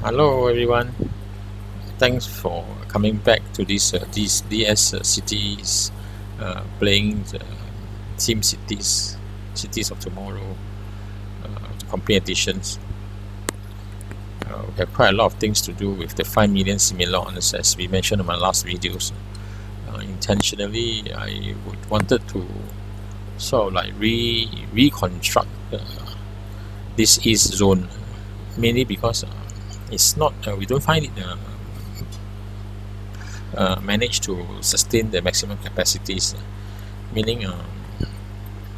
Hello everyone. Thanks for coming back to this DS cities playing the Cities of Tomorrow complete editions. We have quite a lot of things to do with the 5 million similons as we mentioned in my last videos. Intentionally, I wanted to sort of like reconstruct this east zone, mainly because it's not we don't find it manage to sustain the maximum capacities, meaning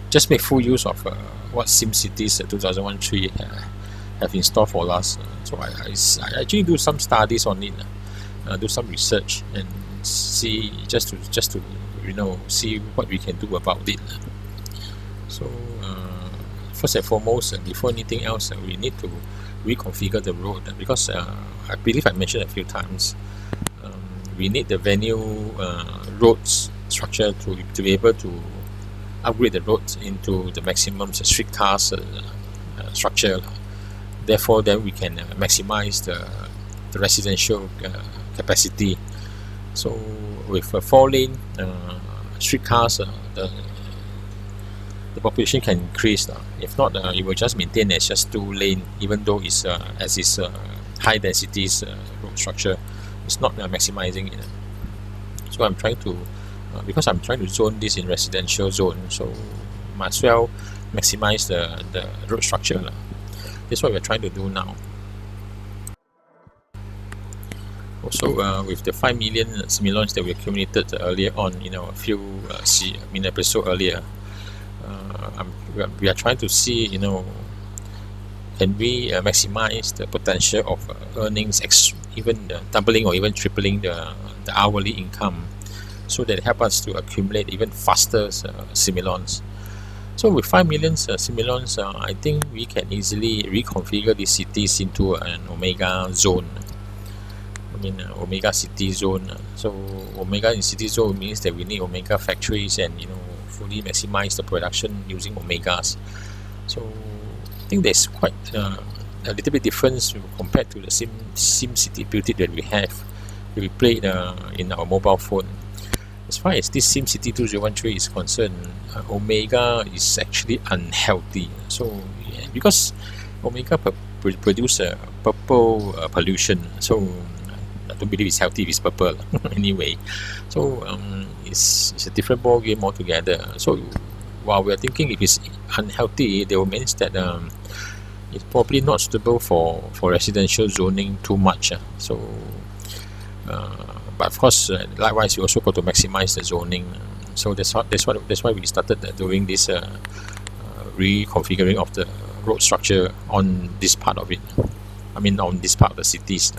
just make full use of what SimCities 2013 have in store for us. So I actually do some studies on it, do some research and see just to see what we can do about it. So first and foremost, before anything else, we need to reconfigure the road because I believe I mentioned a few times. We need the venue roads structure to be able to upgrade the roads into the maximum streetcars structure. Therefore, then we can maximize the residential capacity. So with a 4-lane streetcars, the population can increase. If not, it will just maintain as just 2-lane, even though it's as is high densities road structure. It's not maximizing it. So I'm trying to because I'm trying to zone this in residential zone, so might as well maximize the road structure. That's what we're trying to do now. Also, with the 5 million similons that we accumulated earlier on, a few episode earlier, we are trying to see, can we maximize the potential of earnings, even doubling or even tripling the hourly income, so that it helps us to accumulate even faster similons. So with 5 million similons, I think we can easily reconfigure these cities into an omega zone. Omega city zone. So omega in city zone means that we need omega factories and fully maximize the production using omegas. So I think there's quite a little bit difference compared to the SimCity beauty that we have. We played in our mobile phone. As far as this SimCity 2013 is concerned, omega is actually unhealthy. So because omega produce purple pollution, so I don't believe it's healthy if it's purple anyway. So it's a different ball game altogether. So while we're thinking if it's unhealthy, that will means that it's probably not suitable for residential zoning too much. But of course, likewise, you also got to maximize the zoning. So that's why we started doing this reconfiguring of the road structure on this part of it. On this part of the cities.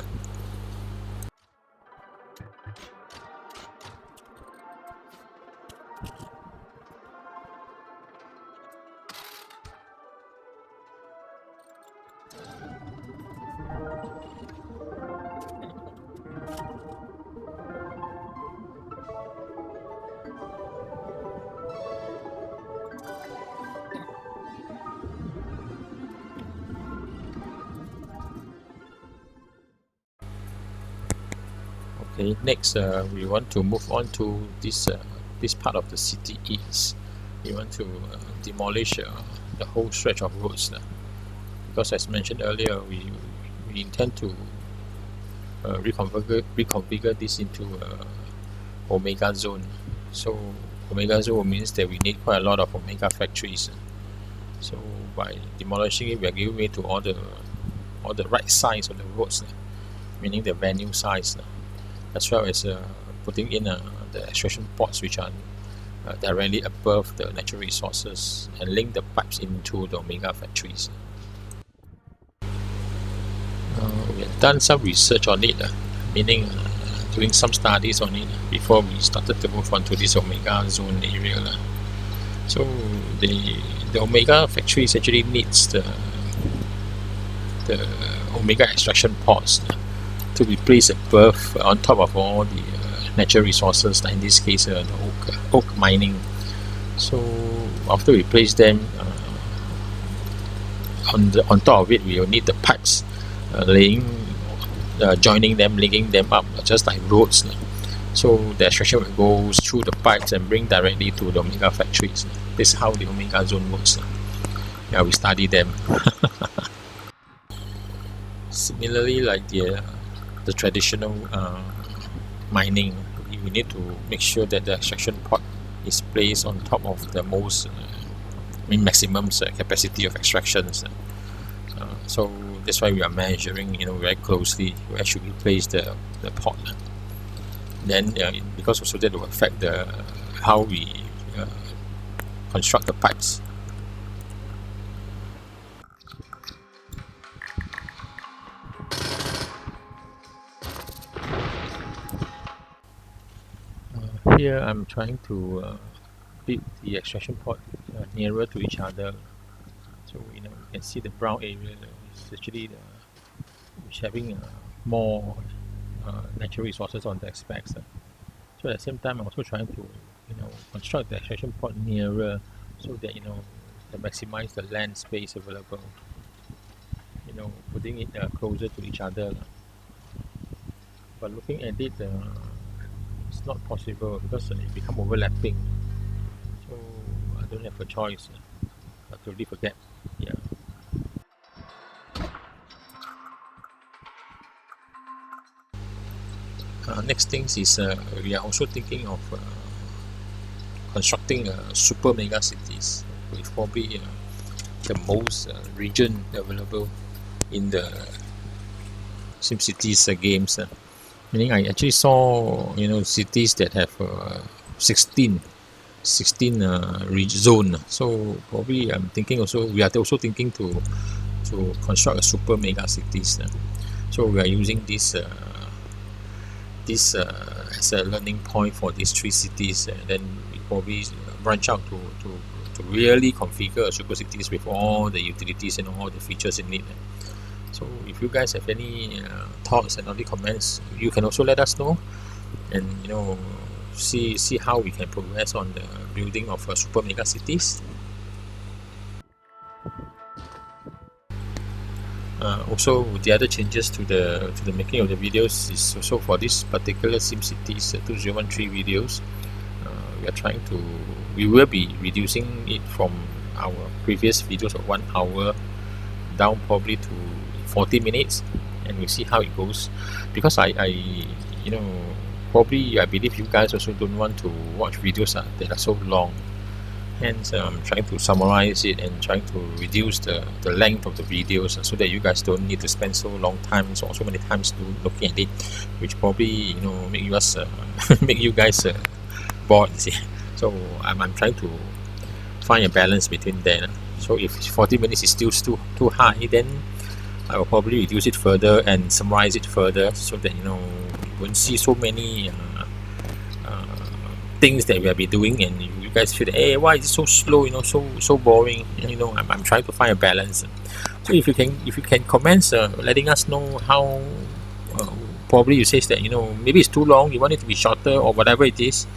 Okay, next we want to move on to this part of the city east. We want to demolish the whole stretch of roads because as mentioned earlier, we intend to reconfigure this into omega zone. So omega zone means that we need quite a lot of omega factories. So by demolishing it, we are giving way to all the right size of the roads, meaning the venue size, as well as putting in the extraction ports which are directly above the natural resources and link the pipes into the omega factories. We have done some research on it, meaning doing some studies on it before we started to move on to this omega zone area. So the omega factories actually needs the omega extraction ports to be placed above, on top of all the natural resources, like in this case the oak mining. So after we place them on top of it, we will need the pipes laying joining them, linking them up, just like roads. So the extraction will go through the pipes and bring directly to the Omega factories. This is how the Omega zone works. Yeah, we study them. Similarly, like the traditional mining, we need to make sure that the extraction pot is placed on top of the most maximum capacity of extractions. So that's why we are measuring, very closely where should we place the pot. Then because also that will affect the how we construct the pipes. Here I'm trying to build the extraction pot nearer to each other. So you can see the brown area is actually which having more natural resources on the aspects. So at the same time, I'm also trying to construct the extraction pot nearer so that to maximize the land space available. Putting it closer to each other. But looking at it, it's not possible because it become overlapping. So I don't have a choice but to leave a gap. Yeah. Next things is we are also thinking of constructing super mega cities with probably the most region available in the SimCities games. Meaning I actually saw cities that have 16 zone. So probably I'm thinking also we are also thinking to construct a super mega cities. So we are using this as a learning point for these 3 cities, and then we probably branch out to really configure a super cities with all the utilities and all the features in it. So if you guys have any thoughts and only comments, you can also let us know, and see how we can progress on the building of super mega cities. Also, the other changes to the making of the videos is also for this particular SimCities 2013 videos. We will be reducing it from our previous videos of 1 hour down probably to 40 minutes, and we'll see how it goes. Because I probably I believe you guys also don't want to watch videos that are so long. Hence, I'm trying to summarize it and trying to reduce the length of the videos so that you guys don't need to spend so long time so many times looking at it, which probably make us make you guys bored. See, so I'm trying to find a balance between that. So if 40 minutes is still too high, then I will probably reduce it further and summarize it further so that you won't see so many things that we have been doing, and you guys feel that, hey, why is it so slow? So boring. I'm trying to find a balance. So if you can comment, letting us know how. Probably you say that maybe it's too long. You want it to be shorter or whatever it is.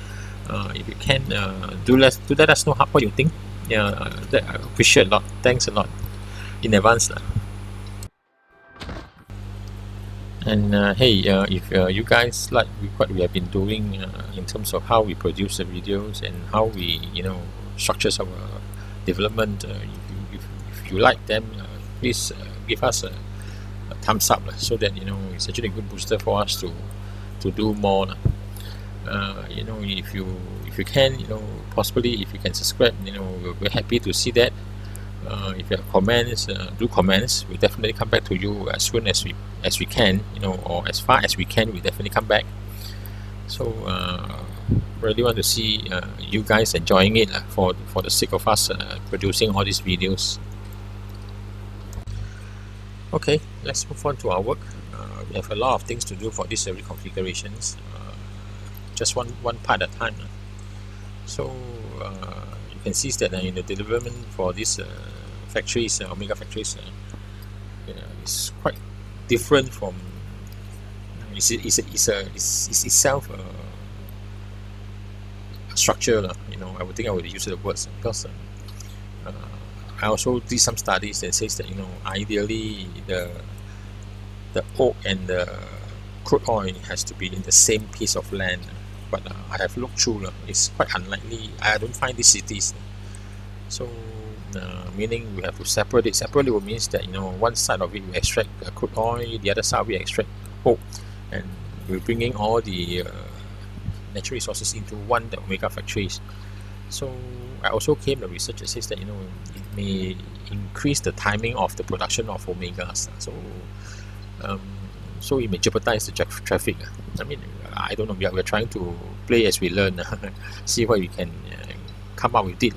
If you can do let us know what you think. Yeah, that I appreciate a lot. Thanks a lot in advance. And hey, if you guys like what we have been doing in terms of how we produce the videos and how we structures our development, if you like them, please give us a thumbs up so that it's actually a good booster for us to do more. If you can, possibly if you can subscribe, we're happy to see that. If you have comments, do comments. We'll definitely come back to you as soon as we can, or as far as we can. We definitely come back. So really want to see you guys enjoying it for the sake of us producing all these videos. Okay, let's move on to our work. We have a lot of things to do for these reconfigurations. Just one part at a time. So you can see that in the development for these factories, Omega factories, is quite different from. It's itself a structure. I would think I would use the words because I also did some studies that says that ideally the oak and the crude oil has to be in the same piece of land. But I have looked through, it's quite unlikely. I don't find these cities. So meaning we have to separate it. Separately would means that one side of it we extract crude oil, the other side we extract oak, and we're bringing all the natural resources into one the omega factories. So I also came the research that says that it may increase the timing of the production of omegas. So it may jeopardize the traffic. I mean, I don't know. We're trying to play as we learn. See what we can come up with it.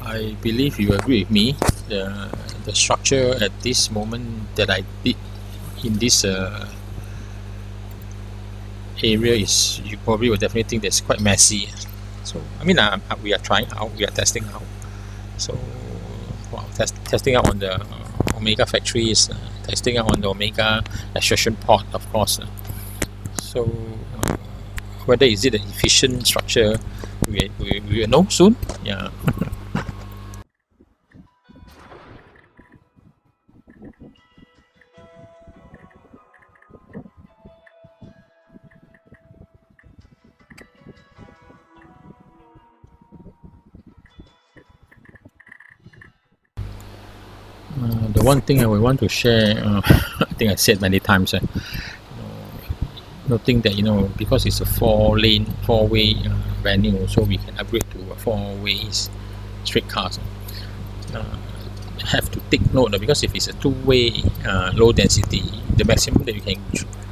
I believe you agree with me. The structure at this moment that I did in this area is, you probably will definitely think that's quite messy. So I mean, we are trying out, we are testing out. So testing out on the omega factories, testing out on the omega extraction port, of course. So whether is it an efficient structure, we will know soon. Yeah. The one thing I would want to share, I think I said many times, noting that because it's a four-way venue, so we can upgrade to a 4-ways straight cars. Have to take note because if it's a 2-way low density, the maximum that you can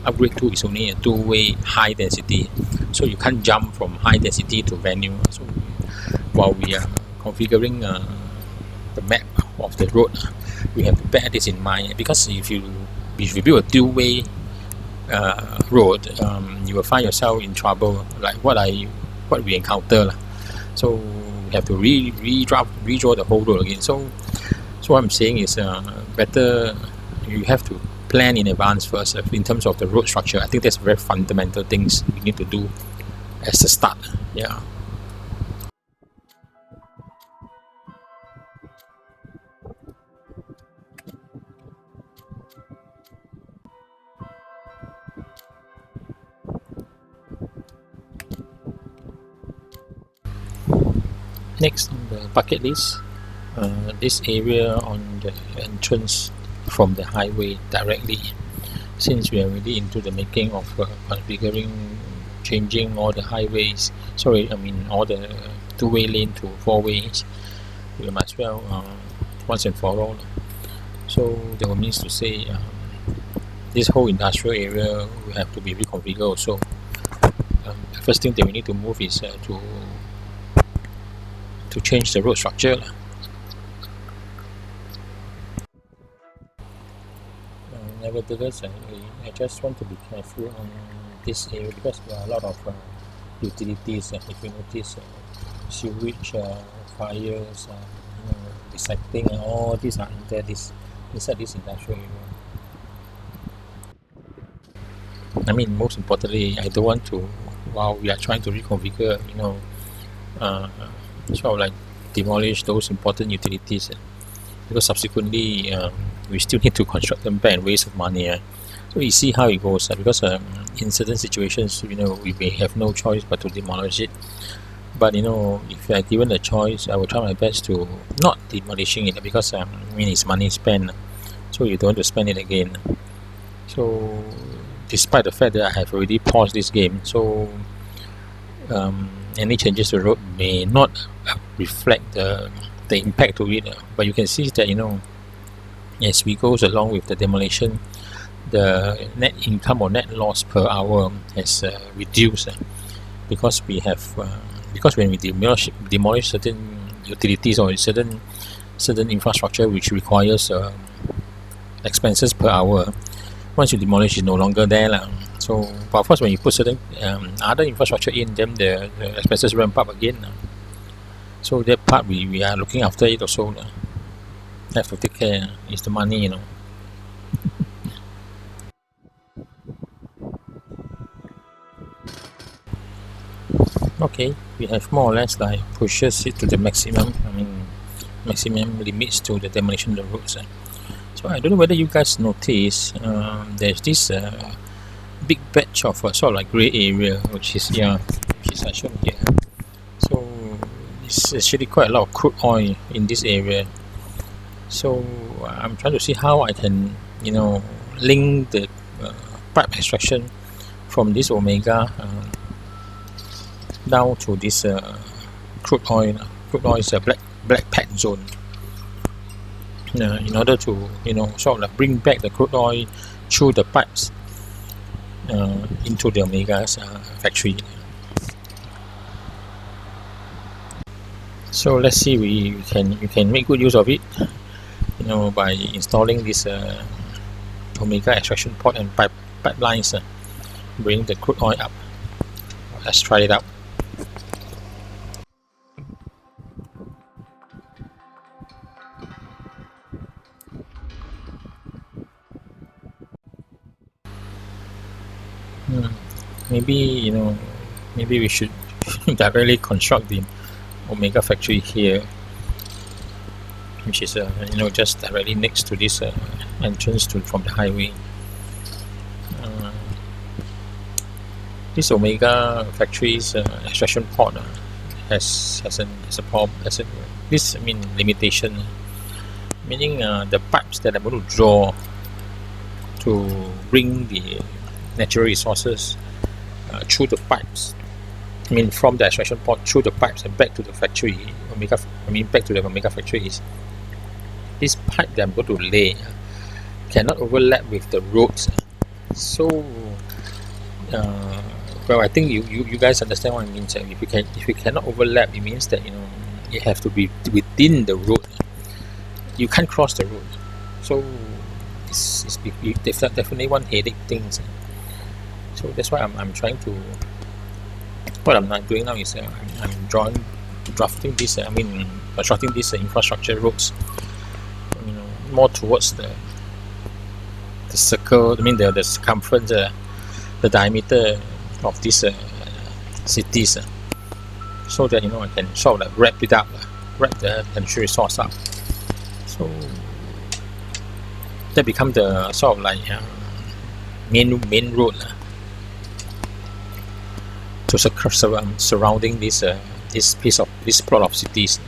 upgrade to is only a 2-way high density, so you can't jump from high density to venue. So while we are configuring the map of the road, we have to bear this in mind, because if you build a 2-way road, you will find yourself in trouble like what we encounter. So we have to redraw the whole road again. So what I'm saying is better you have to plan in advance first in terms of the road structure. I think that's very fundamental things we need to do as the start. Yeah. Next on the bucket list, this area on the entrance from the highway directly, since we are already into the making of configuring, changing all the highways, all the 2-way lane to 4 ways, we might as well once and for all. So that means to say this whole industrial area will have to be reconfigured also. The first thing that we need to move is to change the road structure. Nevertheless, I just want to be careful on this area because there are a lot of utilities. If you notice, sewage, fires, recycling, all these are inside this industrial area. I mean, most importantly, I don't want to, while we are trying to reconfigure, sort of like demolish those important utilities, because subsequently we still need to construct them back and waste of money. So you see how it goes, because in certain situations, we may have no choice but to demolish it. But if I are given a choice, I will try my best to not demolishing it, because it's money spent, so you don't want to spend it again. So despite the fact that I have already paused this game, so any changes to the road may not reflect the impact to it, but you can see that as we goes along with the demolition, the net income or net loss per hour has reduced, because we have because when we demolish certain utilities or certain infrastructure which requires expenses per hour, once you demolish, it's no longer there. So, but of course, when you put certain other infrastructure in, then the expenses ramp up again. So that part we are looking after it also. Have to take care. It's the money. Okay. okay, we have more or less like pushes it to the maximum. I mean, maximum limits to the demolition of the roads. So I don't know whether you guys notice there's this big patch of sort of like grey area, which is shown here. So it's actually quite a lot of crude oil in this area. So I'm trying to see how I can, link the pipe extraction from this omega down to this crude oil. Crude oil is a black patch zone. In order to sort of like bring back the crude oil through the pipes into the Omega's factory. So let's see, we can make good use of it, by installing this Omega extraction port and pipelines, bring the crude oil up. Let's try it out. Maybe maybe we should directly construct the Omega factory here, which is just directly next to this entrance from the highway. This Omega factory's extraction port has this limitation, meaning the pipes that I'm going to draw to bring the natural resources through the pipes, from the extraction port through the pipes and back to the factory, back to the Omega factory, is this pipe that I'm going to lay cannot overlap with the roads. So I think you guys understand what I mean. If you cannot overlap, it means that you have to be within the road. You can't cross the road. So it's definitely one headache thing. So that's why I'm trying to. What I'm not doing now is I'm drafting this. Constructing these infrastructure roads. More towards the circle. The circumference, the diameter of these cities, so that I can sort of like wrap it up, wrap the natural resource up. So that become the sort of like main road to surrounding this plot of cities.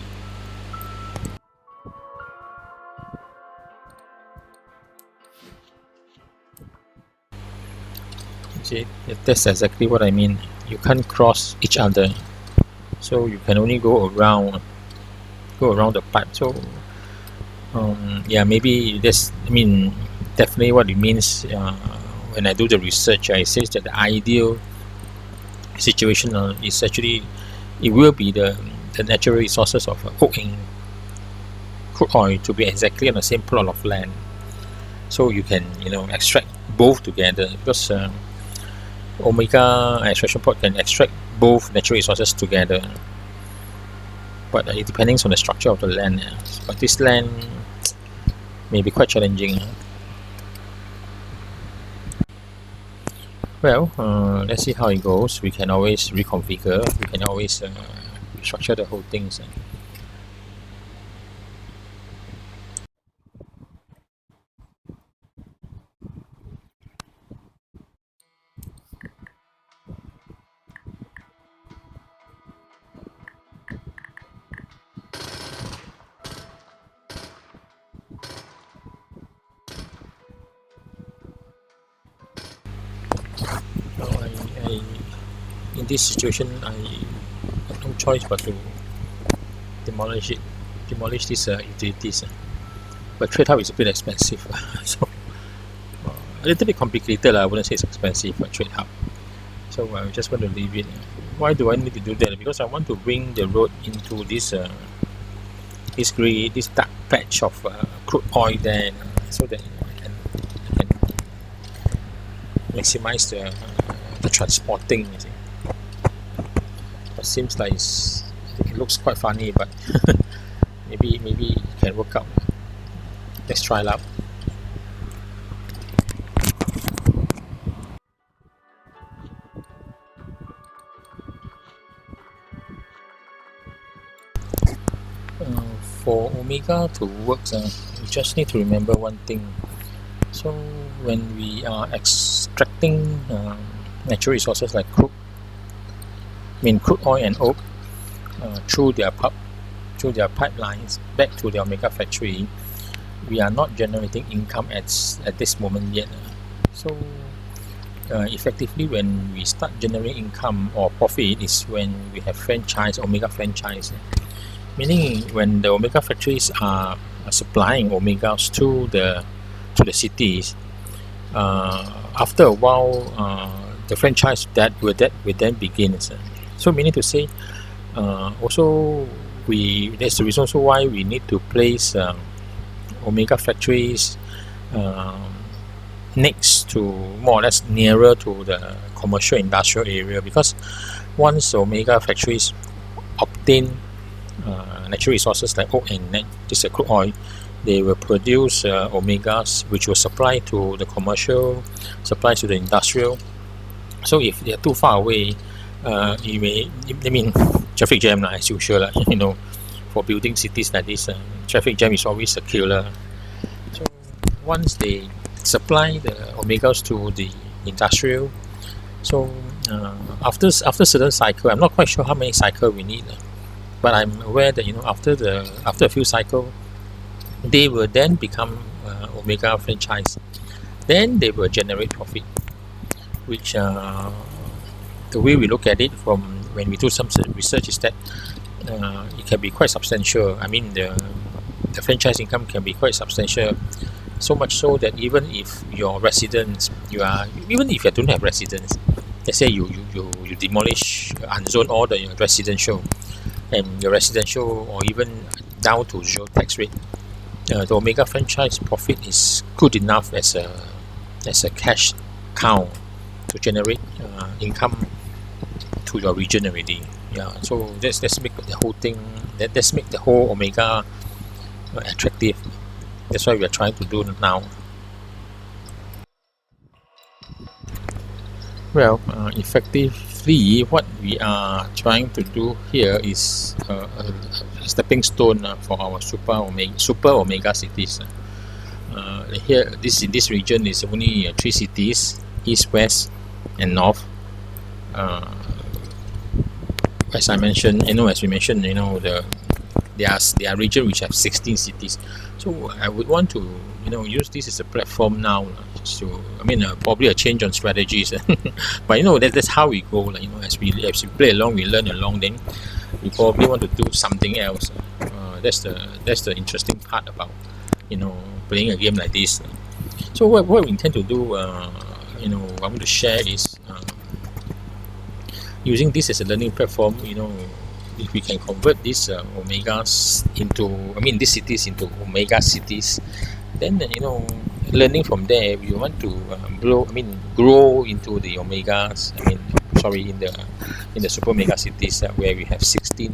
See, that's exactly what I mean. You can't cross each other, so you can only go around the pipe. So maybe that's definitely what it means. When I do the research, it says that the ideal situation is actually it will be the natural resources of coke and crude oil to be exactly on the same plot of land, so you can extract both together, because Omega extraction port can extract both natural resources together, but it depends on the structure of the land. But this land may be quite challenging. Well, let's see how it goes. We can always reconfigure. We can always restructure the whole thing. In this situation, I have no choice but to demolish these utilities. But trade-off is a bit expensive, so a little bit complicated. I wouldn't say it's expensive, but trade-off. So I just want to leave it. Why do I need to do that? Because I want to bring the road into this dark patch of crude oil there, so that I can maximize the transporting. You see. But seems like it looks quite funny, but maybe it can work out. Let's try it out. For omega to work, you just need to remember one thing. So when we are extracting natural resources like crude oil and oak through their pipelines back to the omega factory, we are not generating income at this moment yet. So effectively, when we start generating income or profit is when we have omega franchise, meaning when the omega factories are supplying omegas to the cities. After a while, the franchise that will then begin. So meaning to say, also that's the reason also why we need to place omega factories next to, more or less nearer to the commercial industrial area, because once omega factories obtain natural resources like oak and this crude oil, they will produce omegas which will supply to the commercial, supply to the industrial. So if they are too far away, traffic jam as usual, for building cities like this, traffic jam is always a killer. So once they supply the omegas to the industrial, so after certain cycle, I'm not quite sure how many cycles we need, but I'm aware that after a few cycles, they will then become omega franchise. Then they will generate profit, which the way we look at it from when we do some research is that it can be quite substantial. I mean, the franchise income can be quite substantial, so much so that even if your residents, even if you don't have residents, let's say you demolish, unzone all the residential, and your residential or even down to zero tax rate, the omega franchise profit is good enough as a cash cow to generate income to your region already. So let's make the whole thing, let's make the whole omega attractive. That's what we are trying to do now. Well, effectively, what we are trying to do here is a stepping stone for our super omega cities. Here, in this region is only 3 cities: east, west, and north. As we mentioned, there are regions which have 16 cities. So I would want to use this as a platform now. So probably a change on strategies, but that's how we go. As we play along, we learn along. Then we probably want to do something else. That's the interesting part about playing a game like this. So what we intend to do, what I want to share is using this as a learning platform. If we can convert these omegas into, these cities into omega cities, then learning from there, we want to grow into the omegas. In the super mega cities where we have 16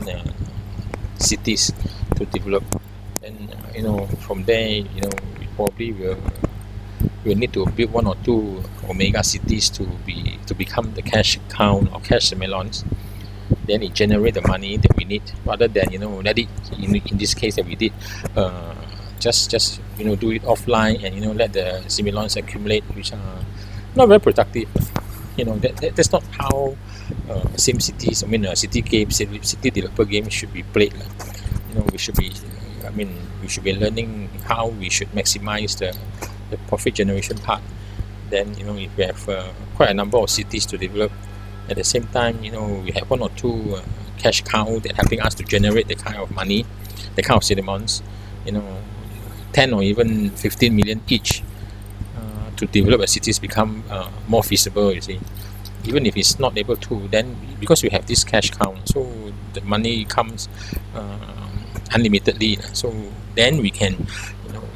cities to develop. And from there, we probably will need to build 1 or 2 omega cities to become the cash cow or cash melons. Then it generate the money that we need, rather than let it in this case that we did just do it offline and let the similons accumulate, which are not very productive. That's not how SimCities, city game, city developer game should be played. We should be learning how we should maximize the profit generation part. Then if we have quite a number of cities to develop, at the same time we have 1 or 2 cash cow that helping us to generate the kind of money, the kind of cinnamons, 10 or even 15 million each to develop a cities become more feasible. You see, even if it's not able to, then because we have this cash cow, so the money comes unlimitedly. So then we can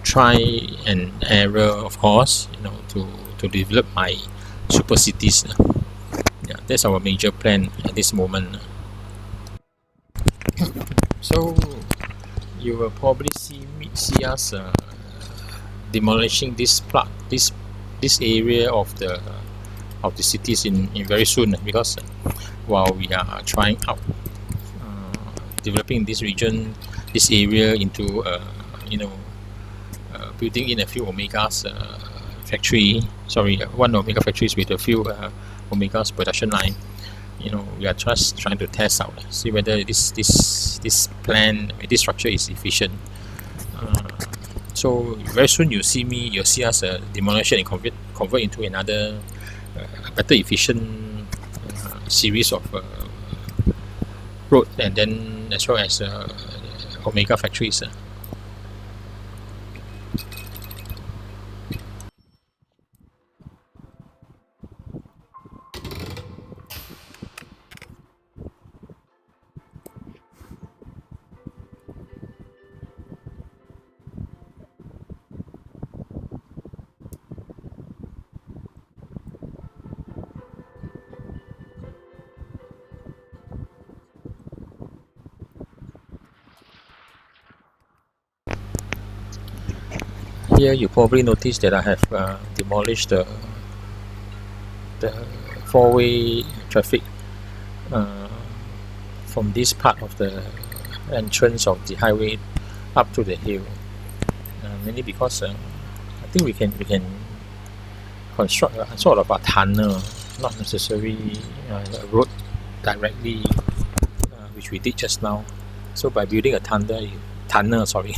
try and error, of course, to develop my super cities. That's our major plan at this moment. So you will probably see us demolishing this area of the cities in very soon, because while we are trying out developing this region, this area into building in a few Omega's factory. Sorry, one Omega factories with a few Omega's production line. We are just trying to test out, see whether this plan, this structure is efficient. So very soon you'll see us demolish and convert into another better efficient series of road, and then as well as Omega factories. Here you probably notice that I have demolished the four-way traffic from this part of the entrance of the highway up to the hill, mainly because I think we can construct a sort of a tunnel, not necessarily a road directly, which we did just now. So by building a tunnel, sorry,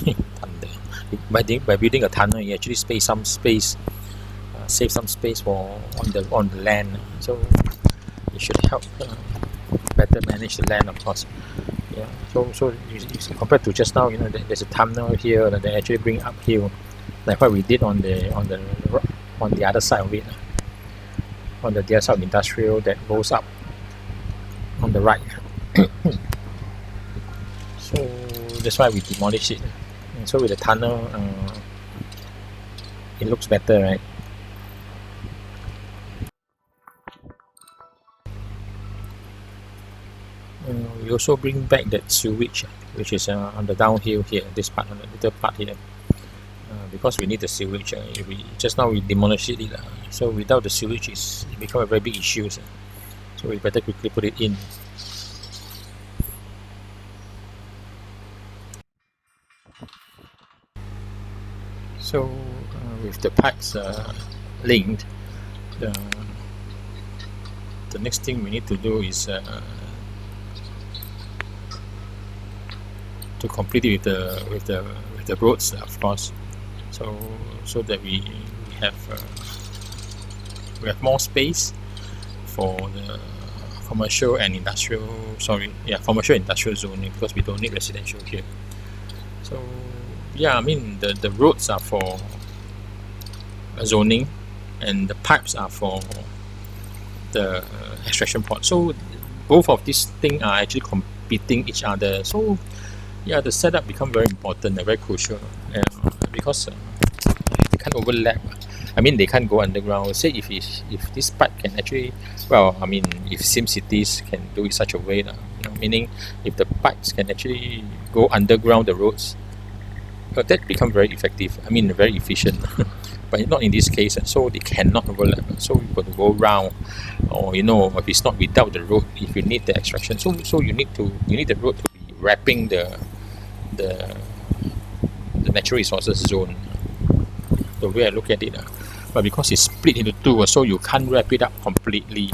by building a tunnel, you actually save some space for on the land. So it should help better manage the land, of course. Yeah. So you compared to just now, there's a tunnel here that they actually bring uphill, like what we did on the other side of it, on the other side of industrial that goes up on the right. So that's why we demolished it. And so with the tunnel, it looks better, right? We also bring back that sewage, which is on the downhill here, this part, on the little part here, because we need the sewage. Just now we demolished it, so without the sewage, it becomes a very big issue. So we better quickly put it in. So with the pipes linked, the next thing we need to do is to complete it with the roads, of course. So that we have more space for the commercial and industrial. Commercial and industrial zoning, because we don't need residential here. So yeah, I mean the roads are for zoning, and the pipes are for the extraction port. So both of these things are actually competing each other. So yeah, the setup become very important and very crucial, because they can't overlap. I mean, they can't go underground. Say if this pipe can actually, if SimCities can do it such a way, meaning if the pipes can actually go underground the roads, that become very effective. I mean, very efficient. But not in this case, so they cannot overlap. So you've got to go round, or if it's not without the road, if you need the extraction, so you need the road to be wrapping the natural resources zone. The way I look at it, but because it's split into two, so you can't wrap it up completely.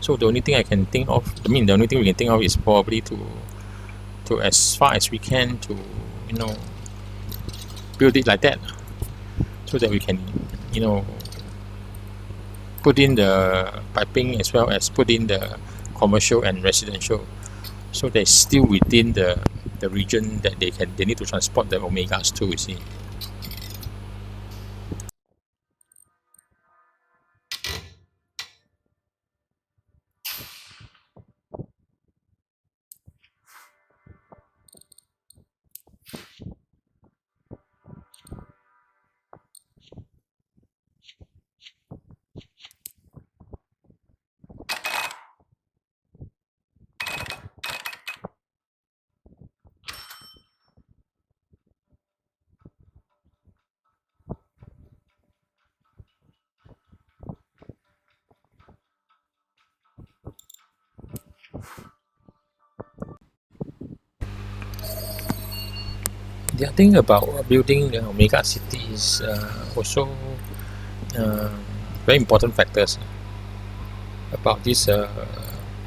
So the only thing I can think of, the only thing we can think of is probably to as far as we can to build it like that, so that we can put in the piping as well as put in the commercial and residential, so they're still within the region that they need to transport the Omegas to, you see. The other thing about building the Omega city is also very important factors about this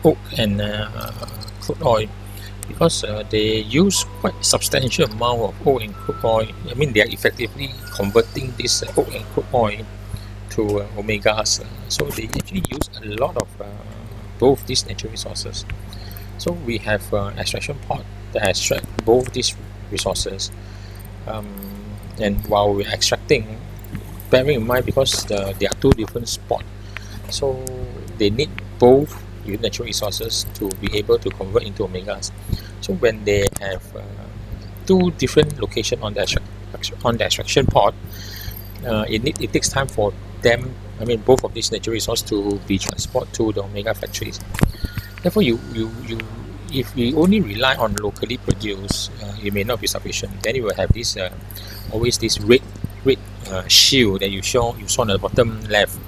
oak and crude oil, because they use quite substantial amount of oak and crude oil. I mean, they are effectively converting this oak and crude oil to omegas. So they actually use a lot of both these natural resources. So we have extraction pod that extract both these resources. And while we're extracting, bearing in mind because there are two different spots, so they need both natural resources to be able to convert into omegas. So when they have two different locations on the extraction pod, it takes time for them, I mean both of these natural resources, to be transported to the omega factories. Therefore, if we only rely on locally produced, it may not be sufficient. Then you will have this always this red shield that you saw on the bottom left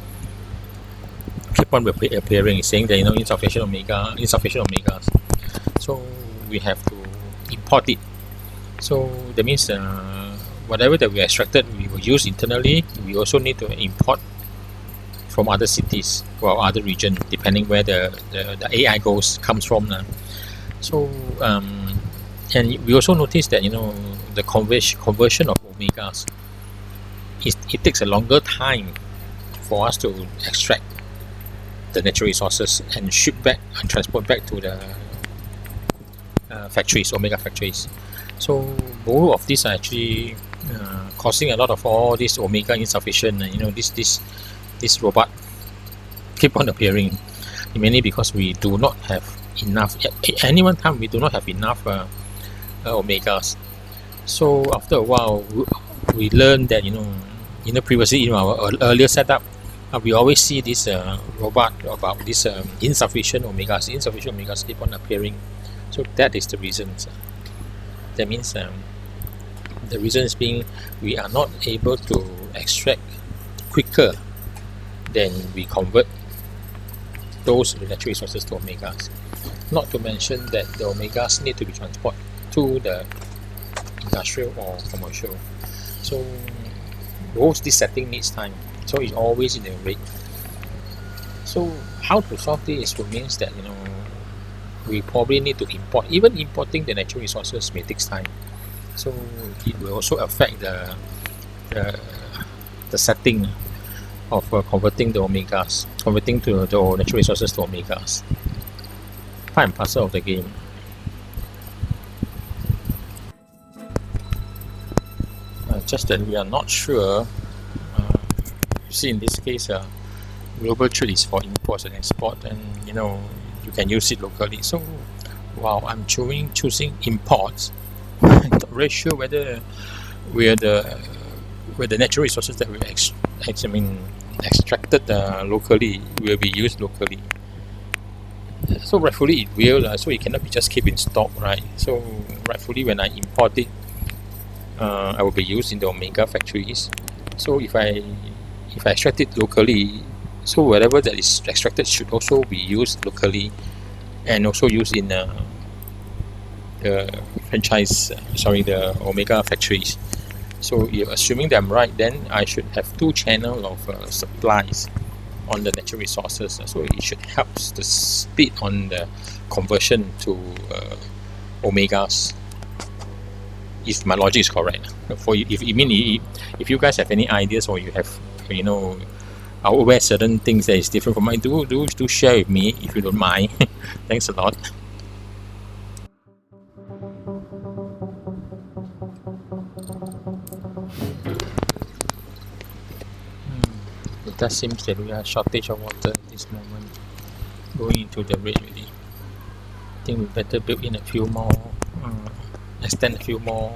keep on appearing, saying that insufficient omegas. So we have to import it. So that means whatever that we extracted, we will use internally. We also need to import from other cities or other region, depending where the AI comes from. So and we also notice that the conversion of omegas, it takes a longer time for us to extract the natural resources and ship back and transport back to the factories, omega factories. So both of these are actually causing a lot of all this omega insufficient. This robot keep on appearing, mainly because we do not have enough. At any one time, we do not have enough omegas. So after a while, we learned that previously in our earlier setup, we always see this robot about this insufficient omegas keep on appearing. So that is the reason. That means the reason is being we are not able to extract quicker than we convert those natural resources to omegas. Not to mention that the omegas need to be transported to the industrial or commercial. So both this setting needs time. So it's always in the red. So how to solve this means that we probably need to import. Even importing the natural resources may take time. So it will also affect the setting of converting the omegas, converting to the natural resources to omegas. Part and parcel of the game. Just that we are not sure. You see, in this case, global trade is for imports and export, and you can use it locally. So while I'm choosing imports, I'm not very sure whether the natural resources that we extracted locally will be used locally. So rightfully it will, so it cannot be just keep in stock, right? So rightfully when I import it, I will be used in the omega factories. So if I extract it locally, so whatever that is extracted should also be used locally and also used in the omega factories. So if assuming that I'm right, then I should have two channels of supplies on the natural resources. So it should help the speed on the conversion to omegas, if my logic is correct. For you, if you guys have any ideas, or you have are aware certain things that is different from mine, do share with me if you don't mind. Thanks a lot. It does seem that we are shortage of water at this moment, going into the red really. I think we better build in a few more, extend a few more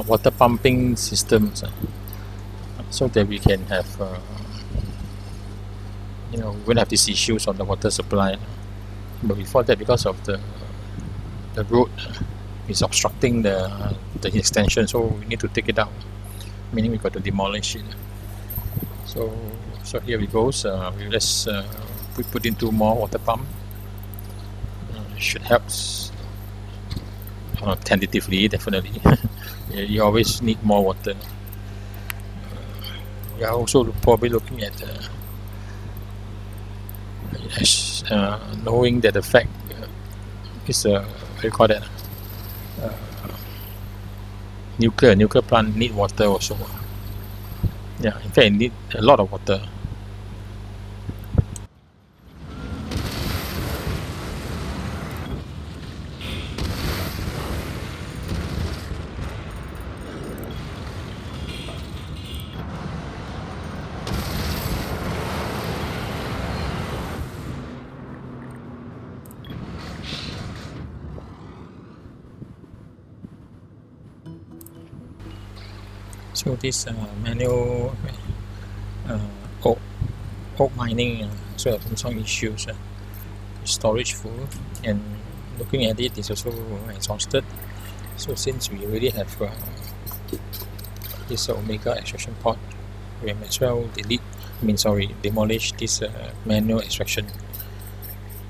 water pumping systems, so that we can have we won't have these issues on the water supply. But before that, because of the road is obstructing the extension, so we need to take it out, meaning we got to demolish it. So here we go. We let's we put in two more water pump. should help tentatively, definitely. You always need more water. We are also probably looking at knowing that the fact is what do you call that? Nuclear plant need water also. Yeah, in fact, it need a lot of water. So this manual oak mining also have some issues. Storage full, and looking at it is also exhausted. So since we already have this omega extraction pod, we might as well demolish this manual extraction,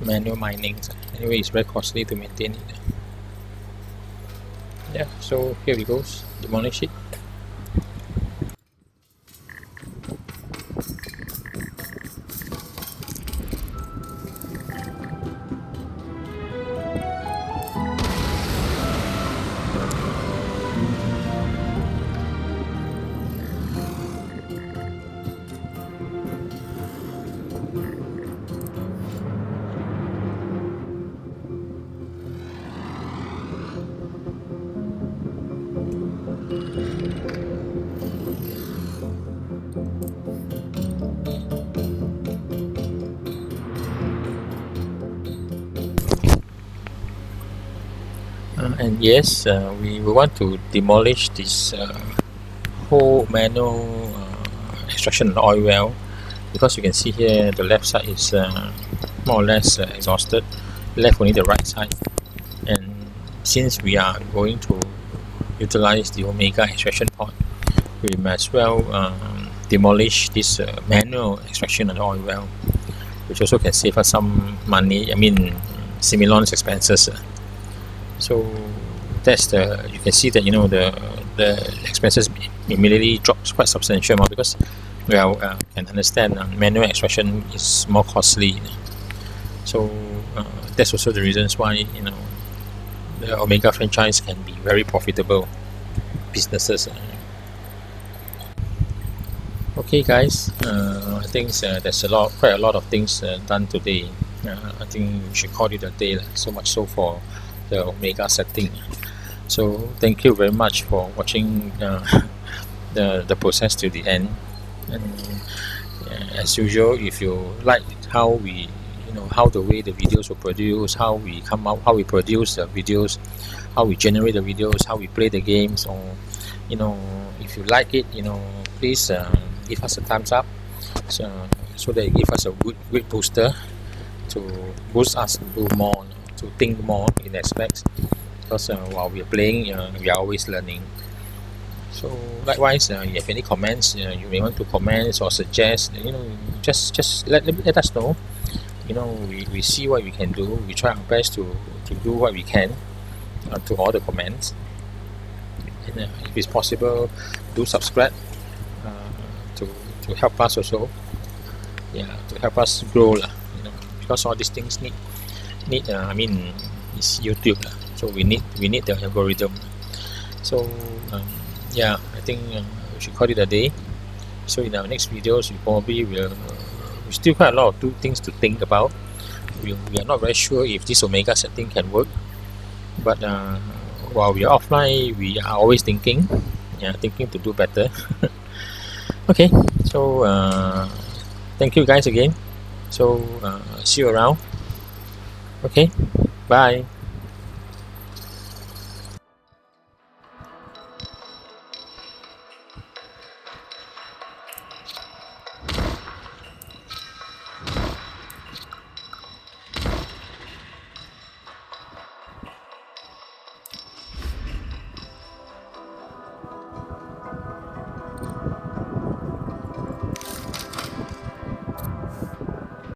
manual mining. Anyway, it's very costly to maintain it. Yeah, so here we go, demolish it. And yes, we want to demolish this whole manual extraction oil well, because you can see here the left side is more or less exhausted, left only the right side. And since we are going to utilize the omega extraction pod, we might as well demolish this manual extraction and oil well, which also can save us some money, Similon's expenses. So that's you can see that the expenses immediately drops quite substantial amount, because can understand manual extraction is more costly. So that's also the reasons why the Omega franchise can be very profitable businesses. Okay, guys, I think there's quite a lot of things done today. I think we should call it a day. So much so for the Omega setting. So thank you very much for watching the process to the end. And as usual, if you like how we how the way the videos were produced, how we produce the videos, how we generate the videos, how we play the games, or if you like it, please give us a thumbs up, so that it gives us a great booster to boost us to do more, to think more in aspects, because while we are playing, we are always learning. So likewise, you have any comments, you may want to comment or suggest, just let us know. We see what we can do. We try our best to do what we can to all the comments. And if it's possible, do subscribe to help us also. To help us grow, because all these things need it's YouTube, so we need the algorithm. So I think we should call it a day. So in our next videos, we probably will still quite a lot of things to think about. We are not very sure if this Omega setting can work, but while we are offline, we are always thinking to do better. Okay, so thank you guys again. So see you around. Okay, bye.